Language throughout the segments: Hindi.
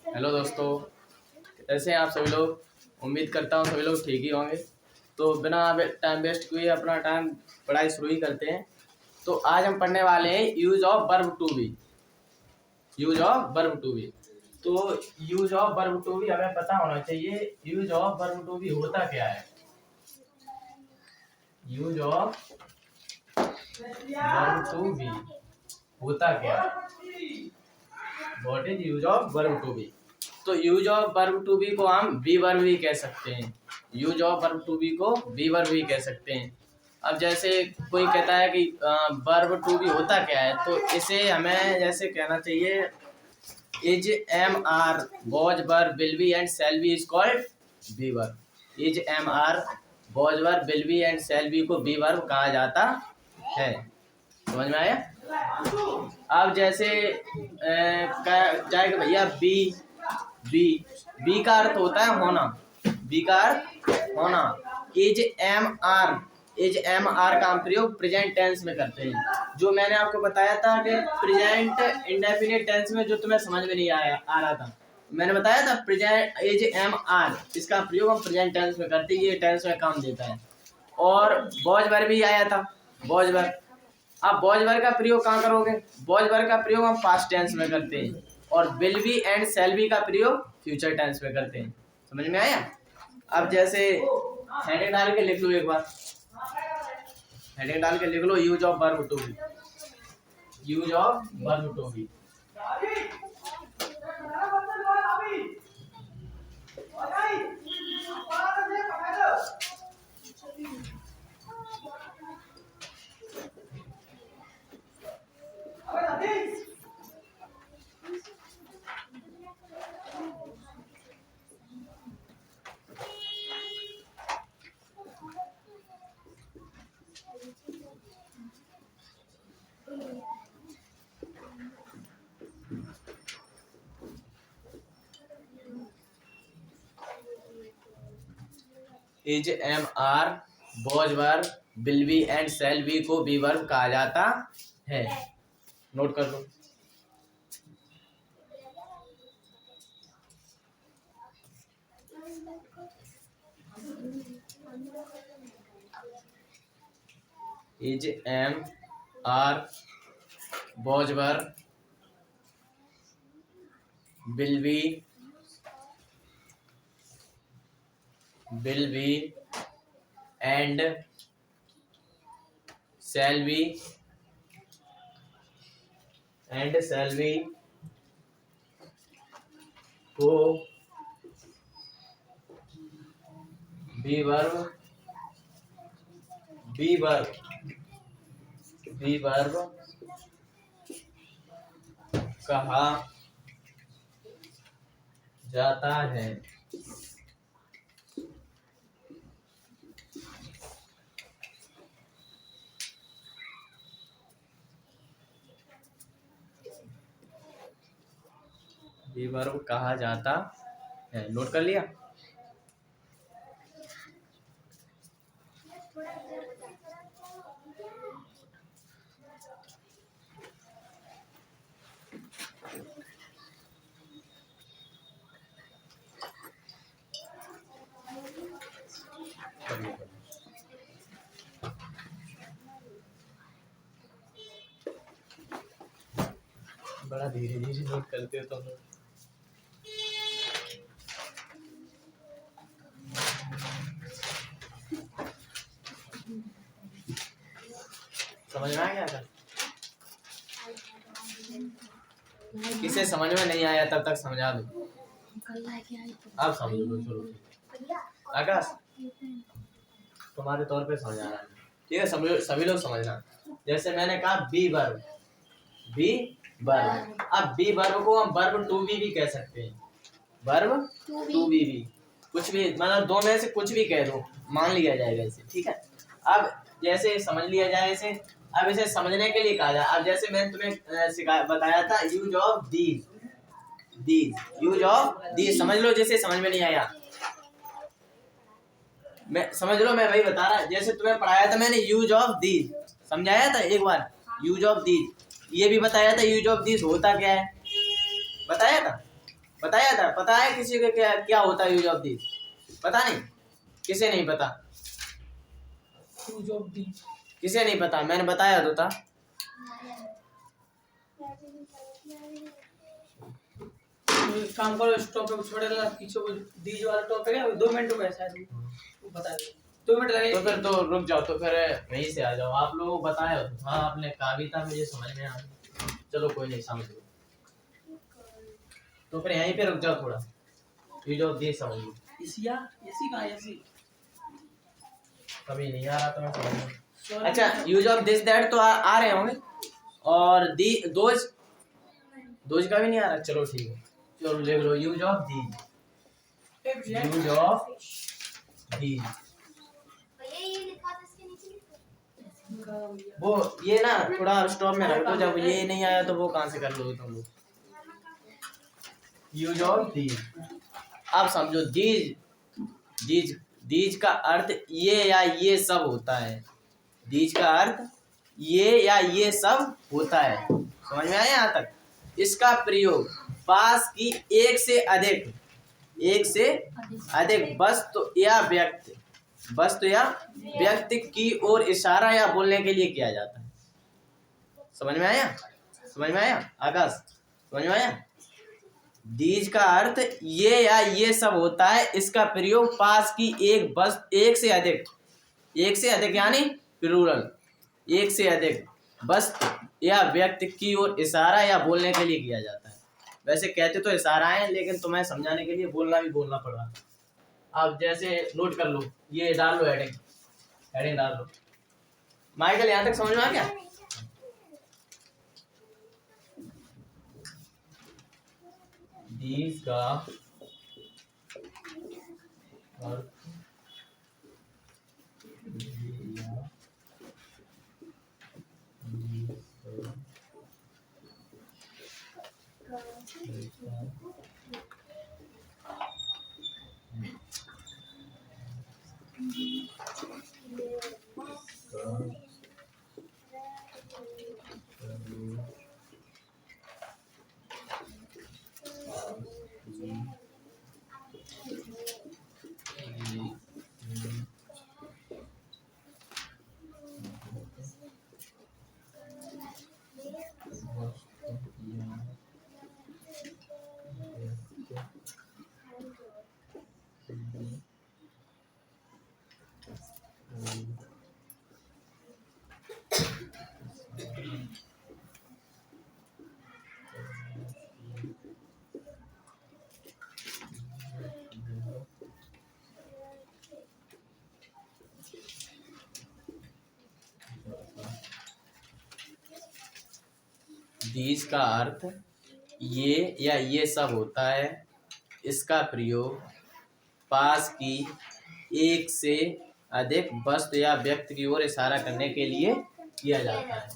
हेलो दोस्तों, कैसे हैं आप सभी लोग। उम्मीद करता हूँ सभी लोग ठीक ही होंगे। तो बिना टाइम वेस्ट किए अपना टाइम पढ़ाई शुरू ही करते हैं। तो आज हम पढ़ने वाले हैं use of verb to be. Use of verb to be. तो use of verb to be हमें पता होना चाहिए। Use of verb to be होता क्या है। Use of verb to be होता क्या है। What is use of verb to be. तो use of verb to be को हम बी वर्ब भी कह सकते हैं। Use of verb to be को बी वर्ब भी कह सकते हैं। अब जैसे कोई कहता है कि वर्ब टू बी होता क्या है, तो इसे हमें जैसे कहना चाहिए is am are was verb will be and shall be is called be verb. Is am are was verb will be and shall be को बी वर्ब कहा जाता है। समझ में आया। अब जैसे जाएगा भैया बी। बी बी का अर्थ होता है होना। बी का अर्थ होना। Is am are. Is am are का हम प्रयोग प्रेजेंट टेंस में करते हैं। जो मैंने आपको बताया था कि प्रेजेंट इंडेफिनिट टेंस में जो तुम्हें समझ में नहीं आ रहा था, मैंने बताया था प्रेजेंट इज एम आर, इसका प्रयोग हम प्रेजेंट टेंस में करते हैं। ये टेंस में काम देता है। और वॉज वर्ब भी आया था, वॉज वर्ब। अब वॉज वर्ब का प्रयोग कहाँ करोगे। वॉज वर्ब का प्रयोग हम पास्ट टेंस में करते हैं और will be and shall be का प्रयोग फ्यूचर टेंस में करते हैं। समझ में आया। अब जैसे हेडिंग डाल के लिख लो एक बार। हेडिंग डाल के लिख लो use of verb to be. Use of verb to be. Is am are was verb will be and shall be को बी वर्ब कहा जाता है। नोट कर लो। Is am are was verb will be and shall be को बी वर्ब कहा जाता है। बी वर्ब कहा जाता है। नोट कर लिया। बड़ा धीरे धीरे नोट करते हो तुम लोग। समझ में आ गया था। किसे समझ में नहीं आया तब तक समझा दो। अब समझ लो। चलो आकाश तुम्हारे तौर पे समझा रहा है। ठीक है, सभी लोग समझना। जैसे मैंने कहा बी वर्ब। अब बी वर्ब को हम वर्ब टू बी भी कह सकते हैं। वर्ब टू बी भी कुछ भी, मतलब दो में से कुछ भी कह दो, मान लिया जाएगा इसे। ठीक है। अब जैसे समझ लिया जाए इसे। अब इसे समझने के लिए कहा जाए। अब जैसे मैंने तुम्हें बताया था use of these. Use of these समझ लो। जैसे समझ में नहीं आया मैं समझ लो, मैं वही बता रहा। जैसे तुम्हें पढ़ाया था मैंने यूज ऑफ दीज, समझाया था एक बार। यूज ऑफ दीज ये भी बताया था। यूज ऑफ दीज होता क्या है बताया था। बताया था? पता है किसी को क्या क्या होता है यूज ऑफ दिस? पता नहीं, किसे नहीं पता? यूज ऑफ दी किसे नहीं पता? मैंने बताया तो था। एक काम करो, इस टॉपिक को छोड़ देना, पीछे वो दीज वाला टॉपिक है, 2 मिनट का है शायद, वो बता दे। 2 मिनट लगे तो फिर तो रुक जाओ, तो फिर वहीं से आ जाओ। आप लोगों को बताया तो हाँ, आपने कहा भी था, मुझे समझ में आ गया। चलो कोई नहीं, समझ लो। तो फिर यहीं पे रुक जाओ थोड़ा, यूज ऑफ दिस समझ लो। इसी का इसी कभी नहीं आ रहा तो मैं समझ लो। अच्छा, यूज ऑफ दिस दैट तो आ रहे होंगे, और दी दोज, दोज का भी नहीं आ रहा। चलो ठीक है, चलो लिख लो use of the, use of the. वो ये ना थोड़ा स्टॉप में रख दो, जब ये नहीं आया तो वो कहाँ से कर लोगे तुम लोग। यूज ऑफ दी, अब समझो दीज, दीज, दीज का अर्थ ये या ये सब होता है। दीज का अर्थ ये या ये सब होता है, समझ में आया यहाँ तक? इसका प्रयोग पास की एक से अधिक, एक से अधिक वस्तु या व्यक्ति, वस्तु या व्यक्ति की ओर इशारा या बोलने के लिए किया जाता है। समझ में आया? समझ में आया आकाश? समझ में आया? दीज का अर्थ ये या ये सब होता है। इसका प्रयोग पास की एक वस्तु, एक से अधिक, एक से अधिक यानी प्लूरल, एक से अधिक वस्तु या व्यक्ति की ओर इशारा या बोलने के लिए किया जाता है। वैसे कहते तो इशारा है, लेकिन तुम्हें समझाने के लिए बोलना पड़ रहा। आप जैसे नोट कर लो, ये डाल लो हेडिंग, हेडिंग डाल लो। माइकल यहाँ तक समझ में आ गया? दीज का अर्थ दीज का अर्थ ये या ये सब होता है। इसका प्रयोग पास की एक से अधिक वस्तु या व्यक्ति की ओर इशारा करने के लिए किया जाता है।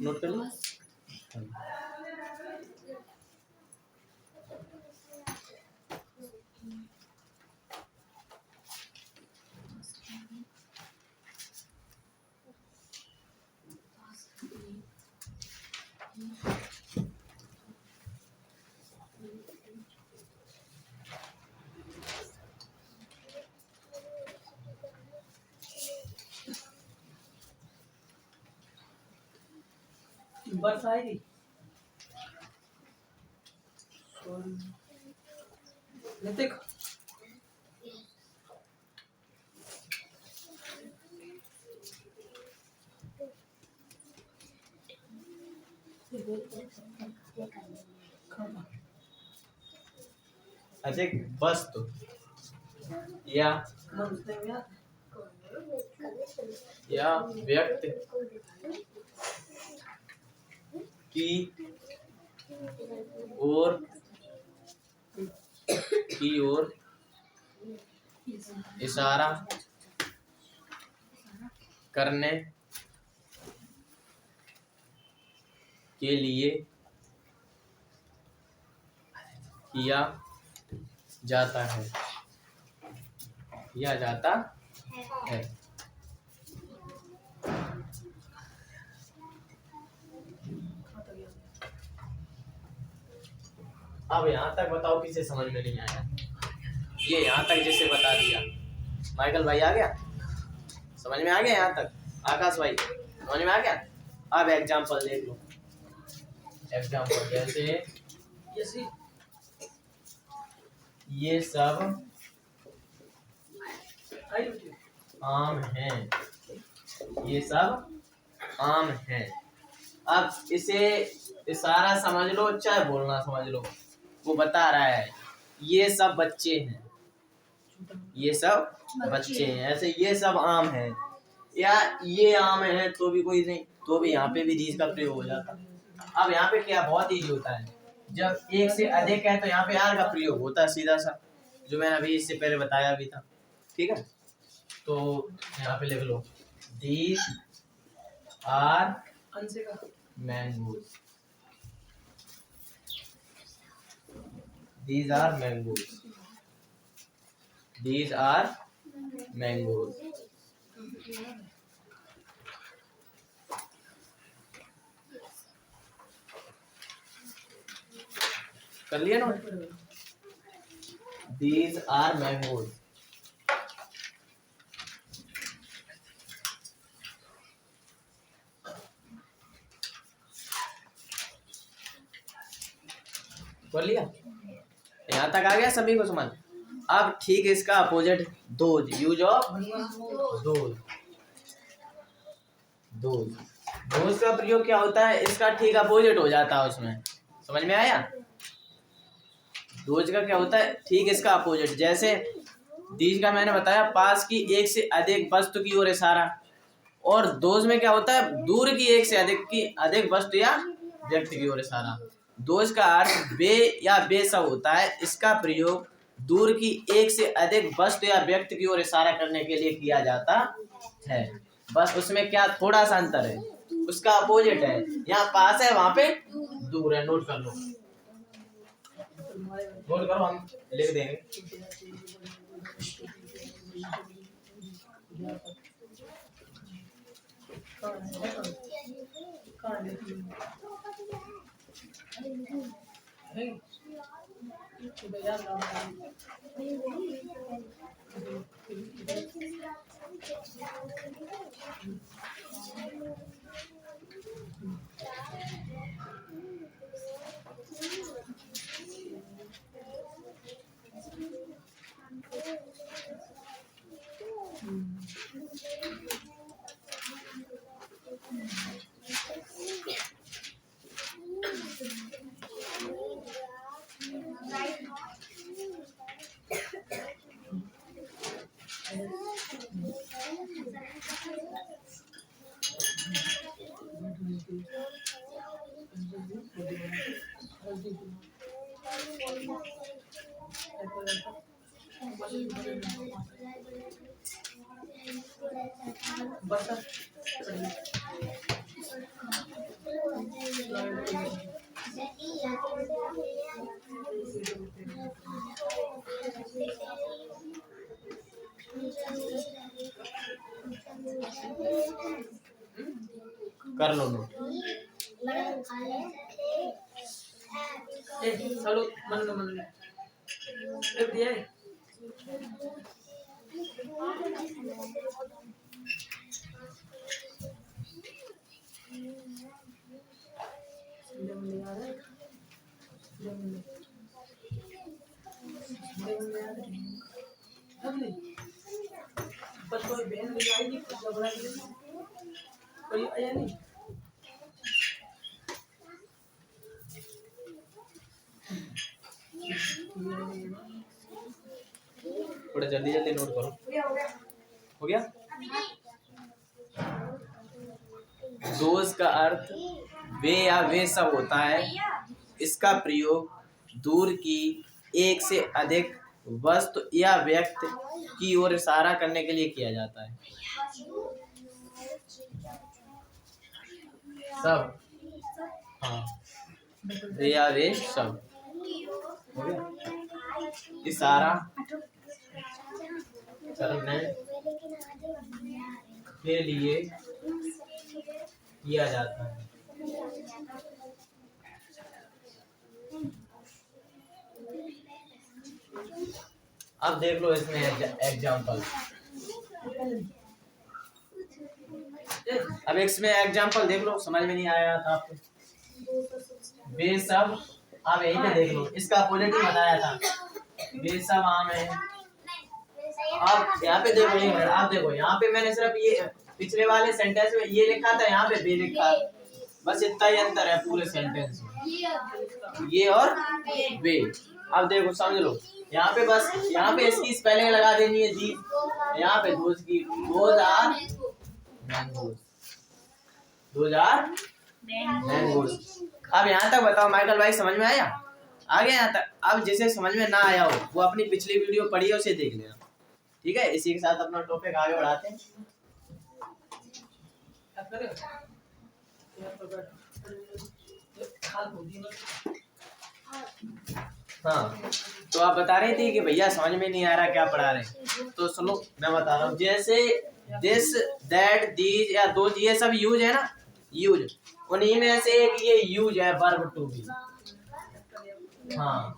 नोट कर लो। बस आएगी नितिक। अधिक वस्तु या व्यक्ति की ओर इशारा करने के लिए किया जाता है, किया जाता है। अब यहाँ तक बताओ किसे समझ में नहीं आया। ये यहाँ तक जिसे बता दिया, माइकल भाई आ गया, समझ में आ गया यहाँ तक, आकाश भाई समझ में आ गया। अब एग्जाम्पल देख लो, एग्जाम्पल जैसे जैसे ये सब आई आम हैं, ये सब आम हैं। अब इसे इशारा समझ लो चाहे बोलना समझ लो, वो बता रहा है ये सब बच्चे हैं, ये सब बच्चे हैं, ऐसे ये सब आम हैं या ये आम है तो भी कोई नहीं, तो भी यहाँ पे भी दीज का प्रयोग हो जाता। अब यहाँ पे क्या बहुत ईजी होता है, जब एक से अधिक है तो यहाँ पे आर का प्रयोग होता है सीधा सा, जो मैंने अभी इससे पहले बताया भी था। ठीक है, तो यहाँ पे लिख लो दीज आर अंशे का mangoes, these are mangoes, these are mangoes। कर लिया ना, these are mangoes। कर लिया, यहाँ तक आ गया सभी को समझ। अब ठीक इसका opposite those, use of those, those, those का प्रयोग क्या होता है, इसका ठीक अपोजिट हो जाता है उसमें, समझ में आया। दोज का क्या होता है, ठीक इसका अपोजिट, जैसे दीज का मैंने बताया पास की एक से अधिक वस्तु की ओर इशारा, और दोज में क्या होता है दूर की एक से अधिक वस्तु या व्यक्ति की ओर इशारा। दोज का अर्थ बे या बेसब होता है, इसका प्रयोग दूर की एक से अधिक वस्तु या व्यक्ति की ओर इशारा करने के लिए किया जाता है। बस उसमें क्या थोड़ा सा अंतर है, उसका अपोजिट है, यहाँ पास है वहां पे दूर है, नोट कर लो, नोट करो, हम लिख देंगे। कर लो नोट। चलो मन में लिख दिया है। बस कोई बहन ले आई नहीं, कुछ झगड़ा के लिए कोई आया नहीं। थोड़ा जल्दी जल्दी नोट करो, हो गया। दोज का अर्थ वे या वे सब होता है, इसका प्रयोग दूर की एक से अधिक वस्तु या व्यक्ति की ओर इशारा करने के लिए किया जाता है। सब, हाँ, वे या वे सब, हो गया। इशारा करने के लिए किया जाता है। अब देख लो इसमें एग्जाम्पल। अब इसमें एग्जाम्पल देख लो, समझ में नहीं आया था आपको वे सब। अब यहीं पे देख लो, इसका पॉजिटिव बताया था वे सब आम है। अब यहाँ पे देखो, ये आप देखो यहाँ पे मैंने सिर्फ ये पिछले वाले सेंटेंस में ये लिखा था, यहाँ पे वे लिखा, बस इतना ही अंतर है पूरे सेंटेंस में, ये और वे। अब देखो समझ लो, यहाँ पे बस यहाँ पे इसकी स्पेलिंग लगा देनी है जी, यहाँ पे दोज की, those are mangoes, those are mangoes. अब यहाँ तक बताओ माइकल भाई, समझ में आया? आ गया यहाँ तक? अब जिसे समझ में ना आया हो वो अपनी पिछली वीडियो पढ़ी है, उसे देख लेना, ठीक है। इसी के साथ अपना टॉपिक आगे बढ़ाते हैं। हाँ, तो आप बता रहे थे कि भैया समझ में नहीं आ रहा क्या पढ़ा रहे हैं, तो सुनो मैं बता रहा हूँ। जैसे दिस, दैट, दीज या दोज, ये सब यूज है ना, यूज, उन्हीं में से एक ये यूज है वर्ब टू बी। हाँ,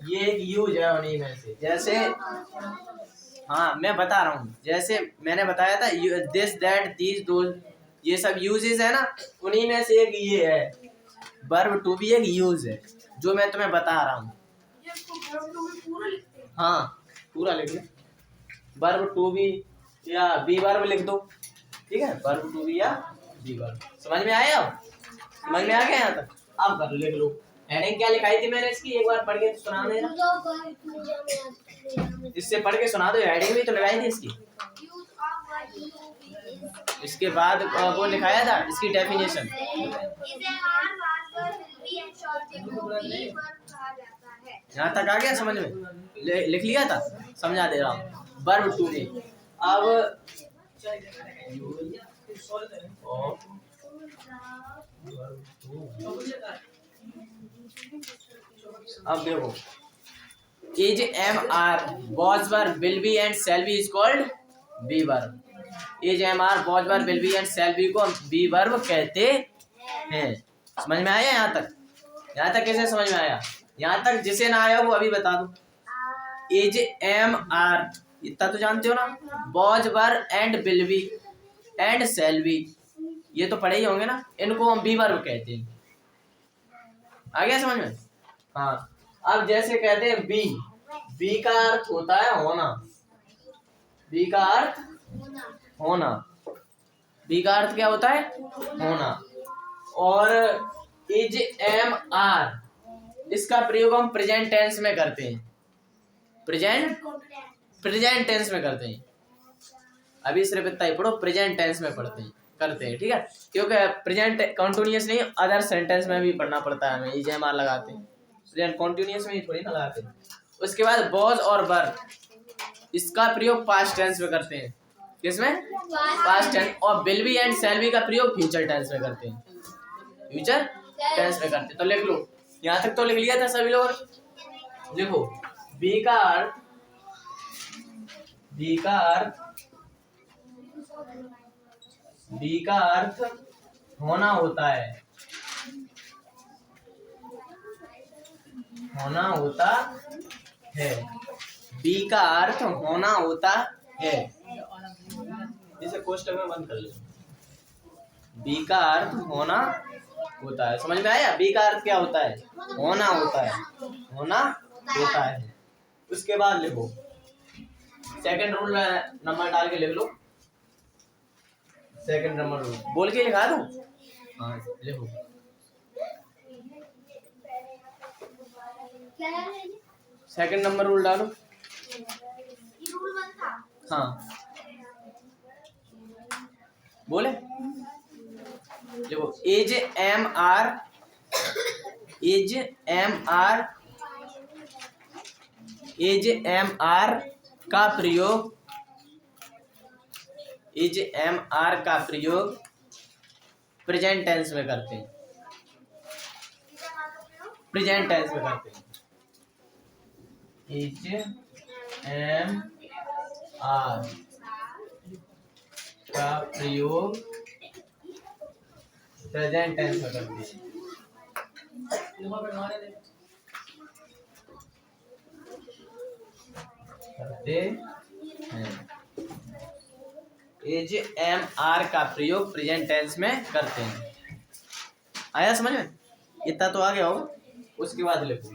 ये एक यूज है उन्हीं में से। जैसे हाँ मैं बता रहा हूँ, जैसे मैंने बताया था दिस, दैट, दीज, दोज, ये सब यूजेस है ना, उन्हीं में से एक ये है वर्ब टू बी, एक यूज है जो मैं तुम्हें बता रहा हूँ। हाँ पूरा लिख लो, वर्ब टू बी या बी वर्ब लिख दो, ठीक है, वर्ब टू बी या बी वर्ब। समझ में आया? अब समझ में आ गया यहाँ तक? अब कर लिख लो। हेडिंग क्या लिखाई थी मैंने इसकी, एक बार पढ़ के सुना देना, इससे पढ़ के सुना दो। हेडिंग भी तो लगाई थी इसकी, इसके बाद वो लिखाया था इसकी डेफिनेशन। यहाँ तक आ गया समझ में? लिख लिया था, समझा दे रहा हूँ। वर्ब टू बी, अब देखो, is, am, are, was verb, will be and shall be is called be verb. Is, am, are, was verb, will be and shall be को बी वर्ब कहते हैं। समझ में आया यहाँ तक? यहाँ तक कैसे समझ में आया? यहाँ तक जिसे ना आया वो अभी बता दो। इज, एम, आर, इतना तो जानते हो ना, was verb and will be and shall B, ये तो पढ़े ही होंगे ना, इनको हम बी वर्ब कहते हैं। आ गया समझ में? हाँ, अब जैसे कहते हैं बी, बी का अर्थ होता है होना, बी का अर्थ होना, बी का अर्थ क्या होता है? होना। और इज, एम, आर, इसका प्रयोग हम प्रेजेंट टेंस में करते हैं, प्रेजेंट टेंस में करते हैं। अभी सिर्फ इतना ही पढ़ो, प्रेजेंट टेंस में पढ़ते हैं, करते हैं, ठीक है, क्योंकि प्रेजेंट कंटिन्यूअस नहीं, अदर सेंटेंस में भी पढ़ना पड़ता है हमें, इज, एम, आर लगाते हैं, प्रेजेंट कंटिन्यूअस में ही थोड़ी ना लगाते हैं। उसके बाद वॉज और वर, इसका प्रयोग पास्ट टेंस में करते हैं, किसमें? Past tense. और will be and shall be का प्रयोग फ्यूचर टेंस में करते हैं, फ्यूचर टेंस में करते हैं। तो लिख लो, यहाँ तक तो लिख लिया था सभी लोग। देखो, बी का अर्थ, बी का अर्थ, बी का अर्थ होना होता है, होना होता है, बी का अर्थ होना होता है। इसे कोष्टक में बंद कर ले। बी का अर्थ होना होता है, समझ में आया? बी का अर्थ क्या होता है? होना होता है, होना होता है। उसके बाद लिखो, सेकंड रूल नंबर डाल के लिख लो, सेकंड नंबर रूल बोल के लिखा दूं? हाँ लिखो, सेकंड नंबर रूल डालो। हाँ बोले, देखो, is, am, are, is, am, are, is, am, are का प्रयोग, इज, एम, आर का प्रयोग प्रेजेंट टेंस में करते हैं, प्रेजेंट टेंस में करते हैं। इज, एम, आर का प्रयोग प्रेजेंट टेंस में करते हैं। करते हैं। एज एम आर का प्रयोग प्रेजेंट टेंस में करते हैं। आया समझ में? इतना तो आ गया हो। उसके बाद लिखो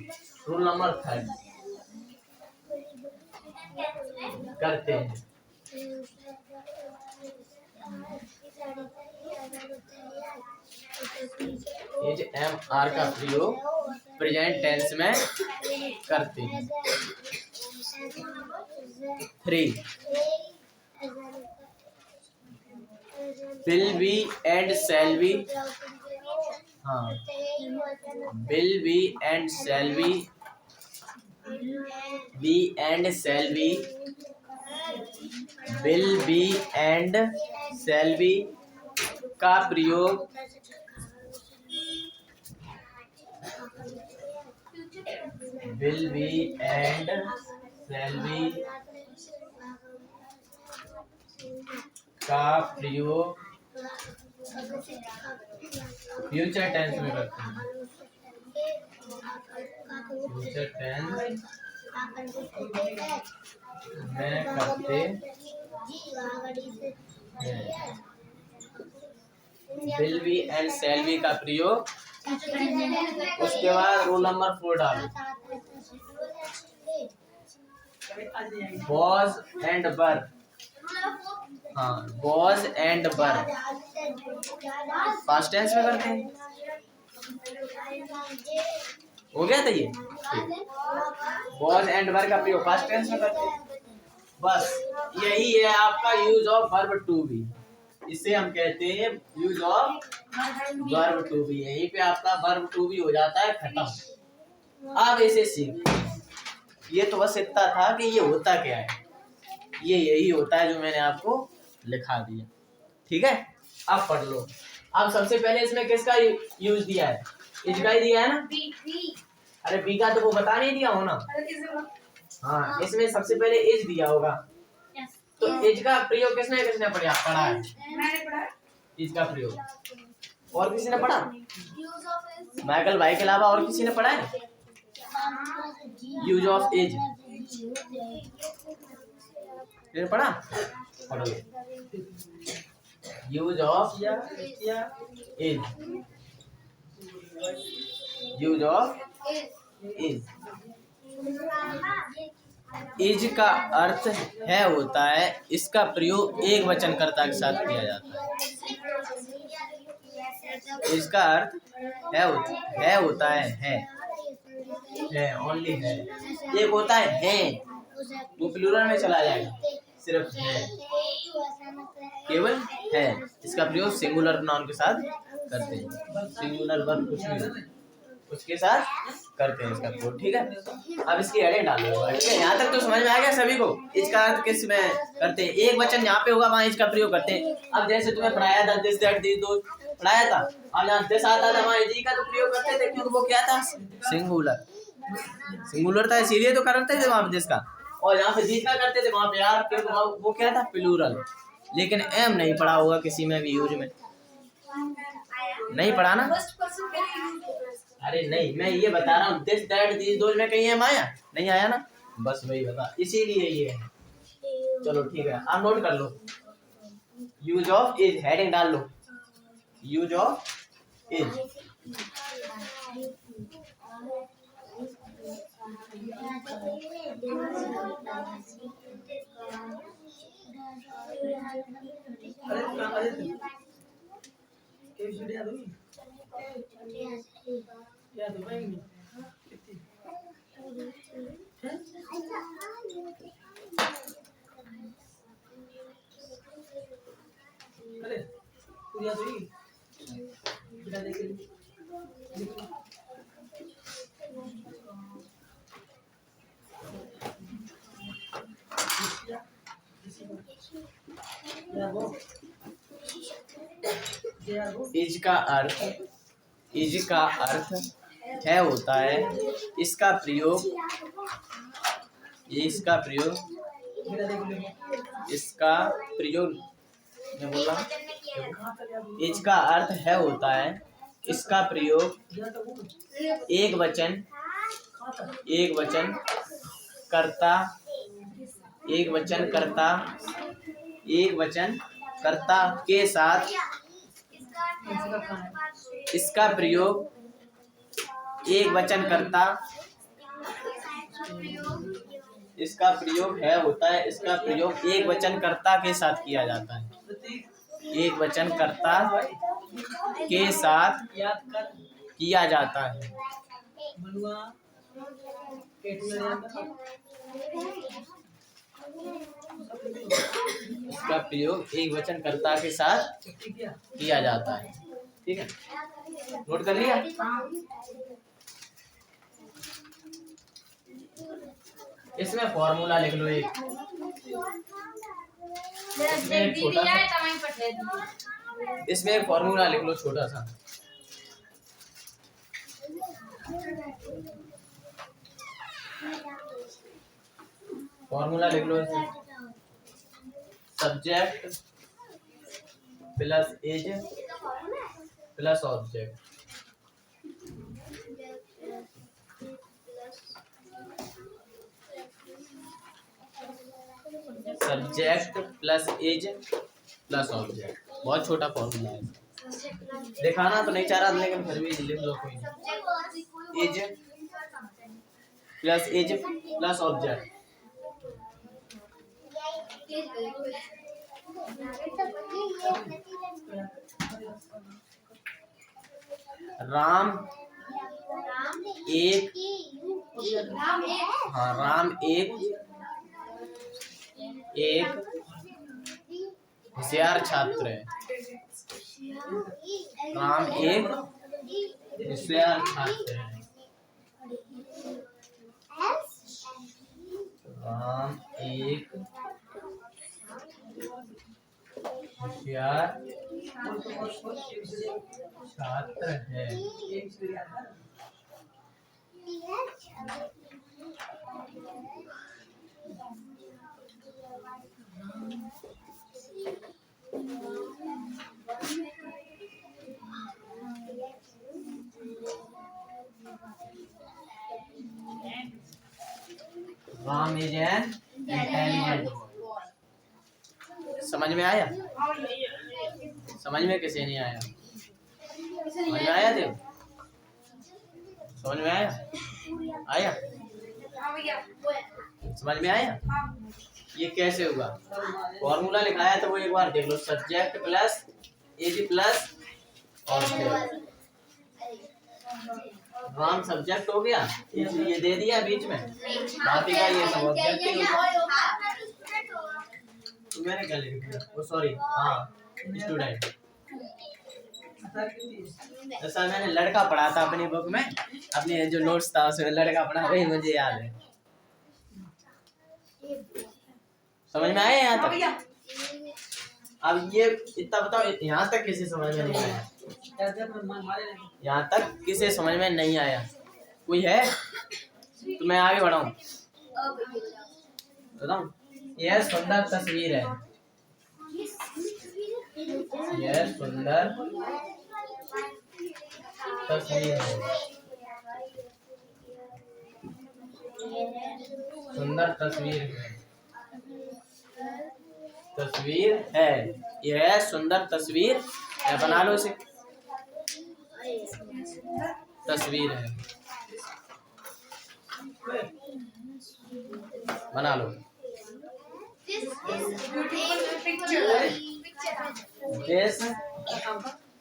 रूल नंबर 3 करते हैं। एज एम आर का प्रयोग प्रेजेंट टेंस में करते हैं। 3 will be and shall be. हाँ, will be and shall be, be and shall be, will be and shall be का प्रयोग will be and shall be का प्रयोग फ्यूचर टेंस में करते हैं। फ्यूचर टेंस में करते हैं। Will be and shall be का प्रयोग। उसके बाद रूल नंबर 4 डालो was एंड वर। हाँ, was and were past tense में करते हैं। हो गया था ये। was एंड वर का प्रयोग पास्ट टेंस में करते हैं। बस यही है आपका use of verb to be. इसे हम कहते हैं use of verb to be. यहीं पे आपका वर्ब टू बी हो जाता है खत्म। अब इसे सीख। ये तो बस इतना था कि ये होता क्या है। ये यही होता है जो मैंने आपको लिखा दिया। ठीक है, अब पढ़ लो। अब सबसे पहले इसमें किसका यूज दिया है? इज का ही दिया है ना। अरे बी का तो वो बता नहीं दिया हो ना। हाँ, इसमें सबसे पहले इज दिया होगा। तो इज का प्रयोग किसने किसने पढ़ा है? मैंने पढ़ा इज का प्रयोग। और किसी ने पढ़ा? माइकल भाई के अलावा और किसी ने पढ़ा है? यूज ऑफ इज पढ़ा? पढ़ो। Use of is, use of is. Is का अर्थ है होता है, इसका प्रयोग एक वचनकर्ता के साथ किया जाता है। इसका अर्थ है होता है ओनली है। एक होता है वो प्लूरल में चला जाएगा, सिर्फ है, केवल है। इसका प्रयोग सिंगुलर नाउन के साथ करते हैं। सिंगुलर वर्ब कुछ नहीं, उसके साथ करते हैं इसका प्रयोग। ठीक है, अब इसकी हेडिंग डालो। ठीक है, यहाँ तक तो समझ में आ गया सभी को? इसका अर्थ किस में करते हैं? एक वचन जहाँ पे होगा वहाँ इसका प्रयोग करते हैं। अब जैसे तुम्हें पढ़ाया था दिस दैट दीज दोस पढ़ाया था, और जहाँ दिस आता था वहाँ इज का तो प्रयोग करते थे, क्योंकि वो क्या था? सिंगुलर था, इसीलिए तो करते थे वहाँ पे दिस का। और यहाँ पे दीज का करते थे वहाँ पे यार, क्योंकि वो क्या था? प्लूरल। लेकिन एम नहीं पढ़ा होगा किसी में भी, यूज में नहीं पढ़ा ना। अरे नहीं, मैं ये बता रहा हूँ दिस दैट दीज दोस में कहीं एम आया नहीं? आया ना, बस वही बता, इसीलिए ये है। चलो ठीक है, आप नोट कर लो। यूज ऑफ इज, हेडिंग डाल लो, यूज ऑफ इज। इज का अर्थ है होता है, इसका प्रयोग मैं बोल रहा हूँ। इज का अर्थ है होता है, इसका प्रयोग एक वचन करता एक वचन कर्ता के साथ इसका प्रयोग एक वचन कर्ता इसका प्रयोग है होता है। इसका प्रयोग एक वचन कर्ता के साथ किया जाता है। एक वचन कर्ता के साथ याद कर किया जाता है। बलुआ इसका प्रयोग एक वचन कर्ता के साथ किया जाता है। ठीक है, नोट कर लिया। इसमें फॉर्मूला लिख लो एक। इसमें एक फॉर्मूला लिख लो छोटा सा। फॉर्मूला लिख लो इसे। Subject plus is plus object. Subject plus is plus object. बहुत छोटा फॉर्मूला है। दिखाना तो नहीं चाह रहा लेकिन फिर भी लिख लो कोई। Is plus is plus object. Ram एक होशियार छात्र है। राम एक होशियार छात्र है। राम एक होशियार छात्र है। Ram is an intelligent boy. समझ में आया? समझ में किसे नहीं आया? समझ में आया देव? समझ में आया? आया? समझ में आया? ये कैसे हुआ? फॉर्मूला लिखाया तो वो एक बार देख लो। Subject plus is plus object. Ram subject हो गया, ये दे दिया बीच में, बाकी का ये सब ऑब्जेक्ट ही होगा। तो मैंने क्या लिख दिया? वो सॉरी, हाँ स्टूडेंट। सर मैंने लड़का पढ़ा था अपनी बुक में, अपने जो नोट्स था उसमें लड़का पढ़ा, वही मुझे याद है। समझ में आया यहाँ तक? अब ये इतना बताओ, यहाँ तक किसे समझ में नहीं आया? यहाँ तक किसे समझ में नहीं आया? कोई है? तो मैं आगे बढ़ाऊं। बताऊं? यह सुंदर तस्वीर है। यह सुंदर तस्वीर है। सुंदर तस्वीर है। तस्वीर है। यह सुंदर तस्वीर है। बना लो इसे। तस्वीर है, बना लो। दिस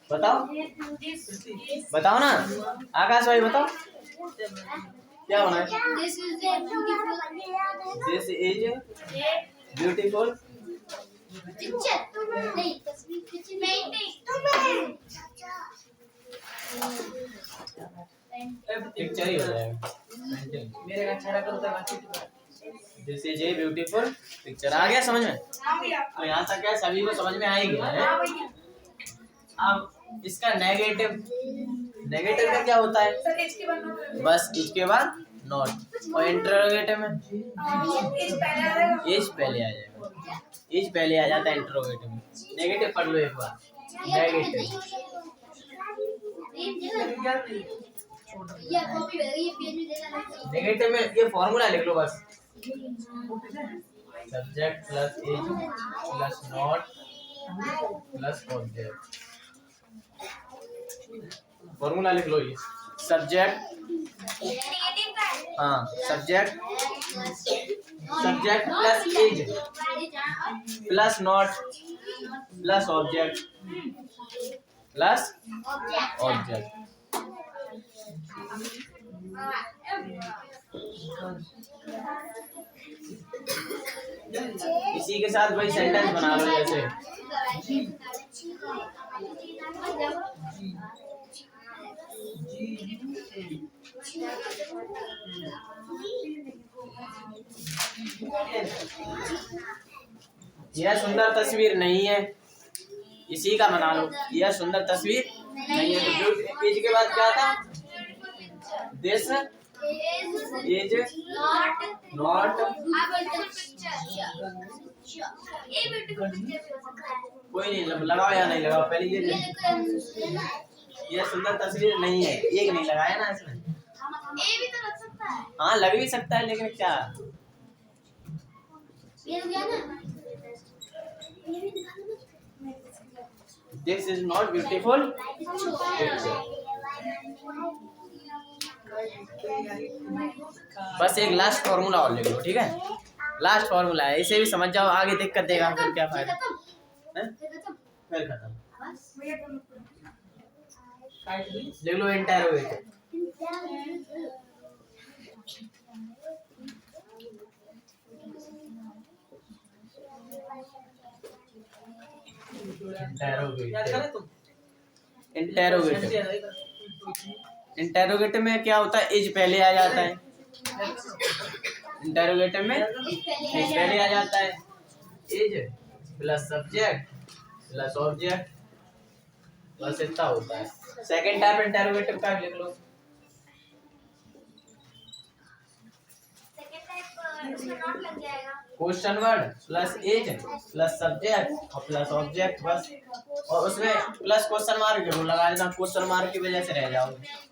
बताओ, बताओ ना आकाश भाई, बताओ क्या बना है? दिस इज ब्यूटीफुल पिक्चर ही हो जाएगा। मेरे अच्छा करो। This is a beautiful picture. आ गया समझ में? तो यहाँ तक क्या सभी को समझ में आएगी है? अब इसका नेगेटिव, नेगेटिव में क्या होता है? बस इसके बाद नॉट। और इंटरोगेटिव में एज पहले आ जाएगा। एज पहले आ जाता है इंटरोगेटिव में। नेगेटिव पढ़ लो एक बार। नेगेटिव नेगेटिव में ये फॉर्मूला लिख लो बस। Subject plus is plus not plus object. Formula लिख लो ये। सब्जेक्ट, हाँ subject plus is plus not plus object plus object. इसी के साथ वही सेंटेंस बना लो जैसे यह सुंदर तस्वीर नहीं है, इसी का बना लो। यह सुंदर तस्वीर नहीं है। तो एज के बाद क्या था? दिस इज नॉट, कोई नहीं लगाओ या नहीं लगाओ, पहले ये सुंदर तस्वीर नहीं है, एक नहीं लगाया ना इसमें। ए भी तो लग सकता है। हाँ लग भी सकता है, लेकिन क्या ये हो गया ना। This is not beautiful. बस एक लास्ट फॉर्मूला और लिख लो, ठीक है? लास्ट फॉर्मूला है, इसे भी समझ जाओ, आगे दिक्कत देगा फिर क्या फायदा। फिर खत्म। लिख लो इंटरोगेटिव। इंटेरोगेटिव में क्या होता है? एज पहले आ जाता है। इंटेरोगेटिव में एज पहले आ जाता है। Is plus subject plus object, बस इतना होता है। सेकंड टाइप इंटेरोगेटिव का लिख लो। Question word plus is plus subject और प्लस ऑब्जेक्ट, बस। और उसमें प्लस क्वेश्चन मार्क जरूर लगा देना, क्वेश्चन मार्क की वजह से रह जाओगे।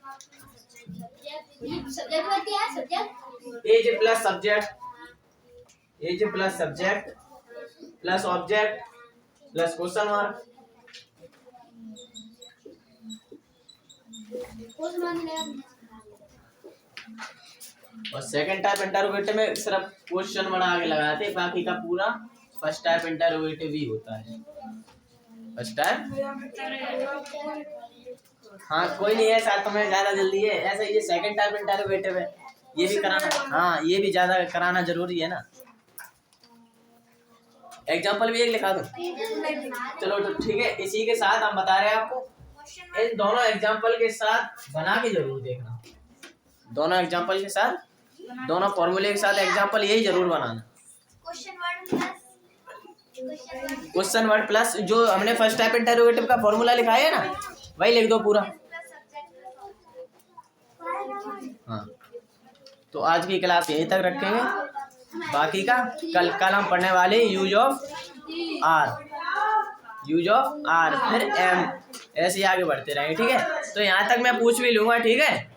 Is plus subject, is plus subject plus object plus question mark. और सेकंड टाइप इंटरोगेटिव में सिर्फ क्वेश्चन वर्ड आगे लगाते हैं, बाकी का पूरा फर्स्ट टाइप इंटरोगेटिव ही होता है। फर्स्ट टाइप, हाँ कोई नहीं है साथ में, ज्यादा जल्दी है ऐसा। ये सेकंड टाइप इंटरोगेटिव है, ये भी कराना, हाँ ये भी ज्यादा कराना जरूरी है ना। एग्जाम्पल भी एक लिखा दो। चलो तो ठीक है, इसी के साथ हम बता रहे हैं आपको, इन दोनों एग्जाम्पल के साथ बना के जरूर देखना। दोनों एग्जाम्पल के साथ, दोनों फॉर्मूले के साथ एग्जाम्पल यही जरूर बनाना। क्वेश्चन वर्ड प्लस जो हमने फर्स्ट टाइप इंटरोगेटिव का फॉर्मूला लिखा है ना, वही लिख दो पूरा। हाँ तो आज की क्लास यहीं तक रखेंगे, बाकी का कल हम पढ़ने वाले use of are, use of are फिर एम, ऐसे आगे बढ़ते रहेंगे, ठीक है? तो यहाँ तक मैं पूछ भी लूंगा, ठीक है?